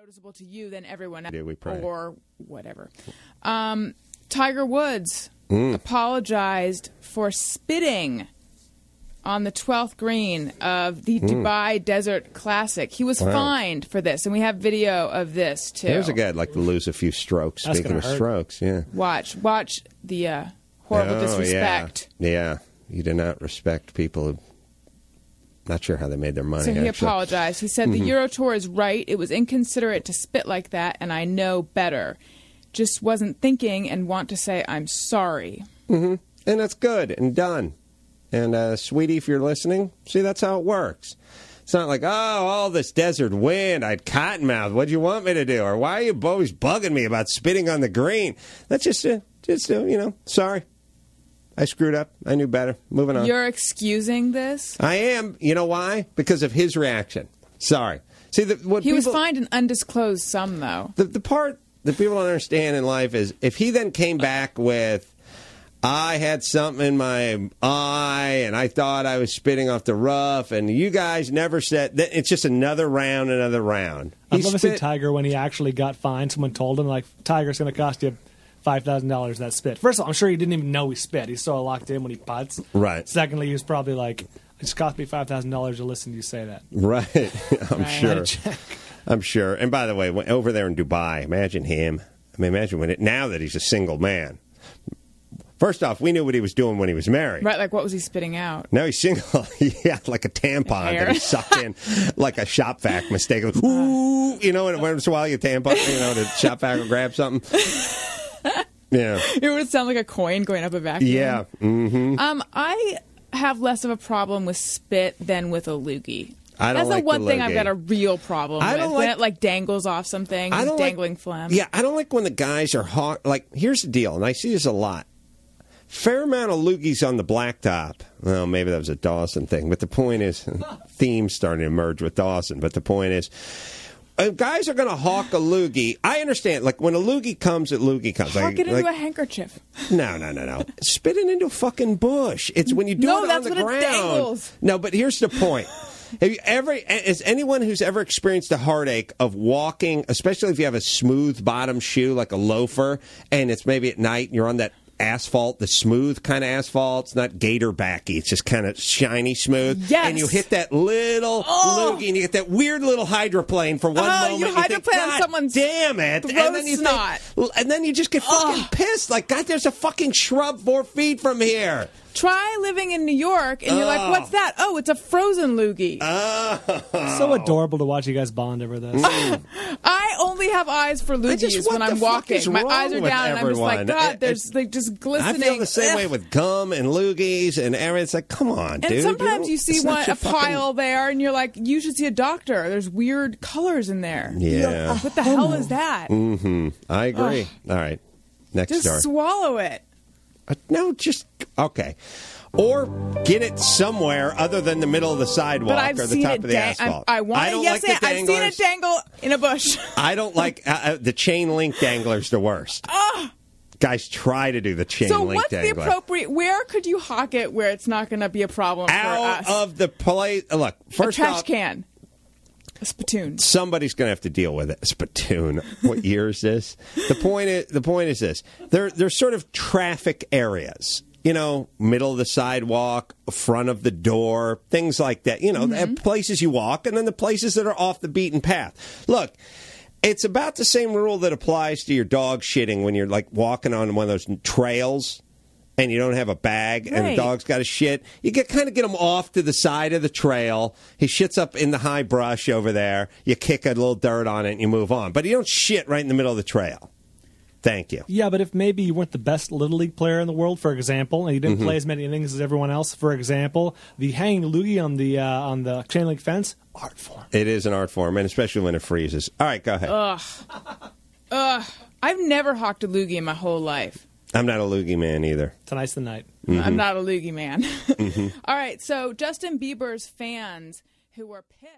noticeable to you than everyone else, we pray. or whatever. Tiger Woods apologized for spitting on the 12th green of the Dubai Desert Classic. He was fined for this, and we have video of this, too. There's a guy I'd like to lose a few strokes. That's Speaking of strokes, yeah. Watch the horrible disrespect. Yeah, you do not respect people who... Not sure how they made their money, So he actually. apologized. He said, the Euro Tour is right. It was inconsiderate to spit like that, and I know better. Just wasn't thinking and want to say I'm sorry. And that's good and done. And, sweetie, if you're listening, see, that's how it works. It's not like, oh, all this desert wind, I'd cottonmouth. What'd you want me to do? Or why are you always bugging me about spitting on the green? That's just sorry. I screwed up. I knew better. Moving on. You're excusing this? I am. You know why? Because of his reaction. Sorry. See, he was fined an undisclosed sum, though. The part that people don't understand in life is if he then came back with, I had something in my eye and I thought I was spitting off the rough and you guys never said that. It's just another round. I'd love to see Tiger when he actually got fined. Someone told him, like, Tiger's going to cost you $5,000 that spit. First of all, I'm sure he didn't even know he spit. He's so locked in when he putts. Right. Secondly, he was probably like, it just cost me $5,000 to listen to you say that. Right. I'm sure. Check. I'm sure. And by the way, over there in Dubai, imagine him. I mean, imagine now that he's a single man. First off, we knew what he was doing when he was married. Right, like what was he spitting out? Now he's single. He had like a tampon that he sucked in like a shop vac mistake. Ooh, you know, and once in a while you tampon, the shop vac will grab something. Yeah. It would sound like a coin going up a vacuum. Yeah. I have less of a problem with spit than with a loogie. That's the one thing I've got a real problem with. When it like dangles off something, dangling phlegm. Yeah, I don't like when the guys are hot. Like, here's the deal, and I see this a lot. Fair amount of loogies on the blacktop. Well, maybe that was a Dawson thing, but the point is, themes starting to emerge with Dawson, but the point is, if guys are going to hawk a loogie, I understand. Like, when a loogie comes, Hawk it into a handkerchief. No. Spit it into a fucking bush. It's when you do it on the ground. No, that's when it dangles. No, but here's the point. Is anyone who's ever experienced a heartache of walking, especially if you have a smooth bottom shoe like a loafer, and it's maybe at night and you're on that asphalt, the smooth kind of asphalt. It's not gator backy. It's just kind of shiny smooth. Yes. And you hit that little loogie and you get that weird little hydroplane for one moment. You hydroplane on someone's damn it. And then you just get fucking pissed. Like, God, there's a fucking shrub 4 feet from here. Try living in New York, and you're like, what's that? Oh, it's a frozen loogie. So adorable to watch you guys bond over this. I only have eyes for loogies when I'm walking. My eyes are down, and I'm just like, God, there's like just glistening. I feel the same way with gum and loogies and everything. It's like, come on, dude. And sometimes you see a pile there, and you're like, you should see a doctor. There's weird colors in there. Yeah. Like, what the hell is that? I agree. All right. Next story. Just swallow it. No, just, okay. Or get it somewhere other than the middle of the sidewalk or the top of the asphalt. I've seen it dangle in a bush. I don't like the chain link dangler's the worst. Guys try to do the chain link dangler. So what's the appropriate, where could you hawk it where it's not going to be a problem for us? Out of the place. Look, first off. A trash can. A spittoon. Somebody's going to have to deal with it. A spittoon. What year is this? The point is this. There's sort of traffic areas. You know, middle of the sidewalk, front of the door, things like that. You know, places you walk, and then the places that are off the beaten path. Look, it's about the same rule that applies to your dog shitting when you're like walking on one of those trails. And you don't have a bag, and the dog's got a shit. You kind of get him off to the side of the trail. He shits up in the high brush over there. You kick a little dirt on it, and you move on. But you don't shit right in the middle of the trail. Thank you. Yeah, but if maybe you weren't the best Little League player in the world, for example, and you didn't play as many innings as everyone else, for example, the hanging loogie on the chain link fence, art form. It is an art form, and especially when it freezes. All right, go ahead. I've never hawked a loogie in my whole life. I'm not a loogie man either. Tonight's the night. I'm not a loogie man. All right, so Justin Bieber's fans who were pissed.